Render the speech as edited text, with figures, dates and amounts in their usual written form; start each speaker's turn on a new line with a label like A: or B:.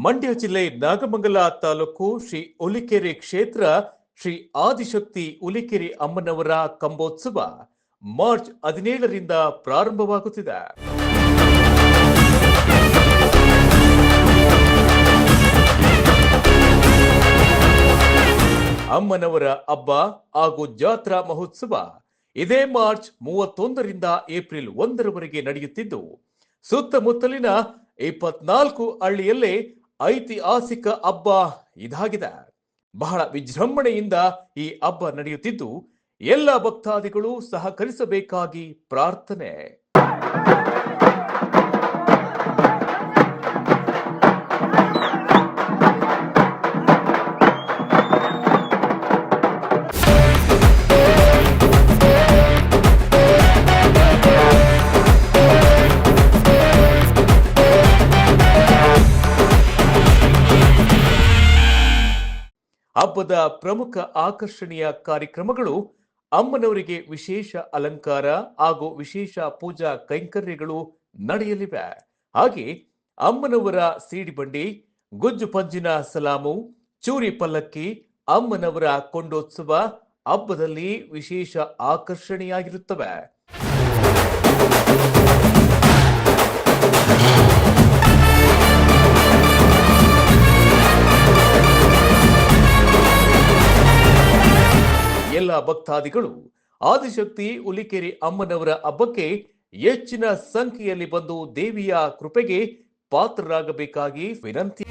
A: ಮಂಡ್ಯ ಜಿಲ್ಲೆ ನಾಗಮಂಗಲ ತಾಲೂಕು ಶ್ರೀ ಹುಲಿಕೆರೆ ಕ್ಷೇತ್ರ ಶ್ರೀ ಆದಿಶಕ್ತಿ ಹುಲಿಕೆರೆ ಅಮ್ಮನವರ ಕಂಬೋತ್ಸವ ಮಾರ್ಚ್ 17ರಿಂದ ಪ್ರಾರಂಭವಾಗುತ್ತಿದೆ. ಅಮ್ಮನವರ ಹಬ್ಬ ಹಾಗೂ ಜಾತ್ರಾ ಮಹೋತ್ಸವ ಇದೇ ಮಾರ್ಚ್ 31ರಿಂದ ಏಪ್ರಿಲ್ 1ರವರೆಗೆ ನಡೆಯುತ್ತಿದ್ದು, ಸುತ್ತಮುತ್ತಲಿನ 24 ಹಳ್ಳಿಯಲ್ಲೇ ಐತಿಹಾಸಿಕ ಹಬ್ಬ ಇದಾಗಿದೆ. ಬಹಳ ವಿಜೃಂಭಣೆಯಿಂದ ಈ ಹಬ್ಬ ನಡೆಯುತ್ತಿದ್ದು, ಎಲ್ಲ ಭಕ್ತಾದಿಗಳು ಸಹಕರಿಸಬೇಕಾಗಿ ಪ್ರಾರ್ಥನೆ. ಹಬ್ಬದ ಪ್ರಮುಖ ಆಕರ್ಷಣೀಯ ಕಾರ್ಯಕ್ರಮಗಳು ಅಮ್ಮನವರಿಗೆ ವಿಶೇಷ ಅಲಂಕಾರ ಹಾಗೂ ವಿಶೇಷ ಪೂಜಾ ಕೈಂಕರ್ಯಗಳು ನಡೆಯಲಿವೆ. ಹಾಗೆ ಅಮ್ಮನವರ ಸೀಡಿಬಂಡಿ, ಗುಜ್ಜು ಪಂಜಿನ ಸಲಾಮು, ಚೂರಿ ಪಲ್ಲಕ್ಕಿ, ಅಮ್ಮನವರ ಕೊಂಡೋತ್ಸವ ಹಬ್ಬದಲ್ಲಿ ವಿಶೇಷ ಆಕರ್ಷಣೆಯಾಗಿರುತ್ತವೆ. ಎಲ್ಲ ಭಕ್ತಾದಿಗಳು ಆದಿಶಕ್ತಿ ಹುಲಿಕೆರೆ ಅಮ್ಮನವರ ಹಬ್ಬಕ್ಕೆ ಹೆಚ್ಚಿನ ಸಂಖ್ಯೆಯಲ್ಲಿ ಬಂದು ದೇವಿಯ ಕೃಪೆಗೆ ಪಾತ್ರರಾಗಬೇಕಾಗಿ ವಿನಂತಿ.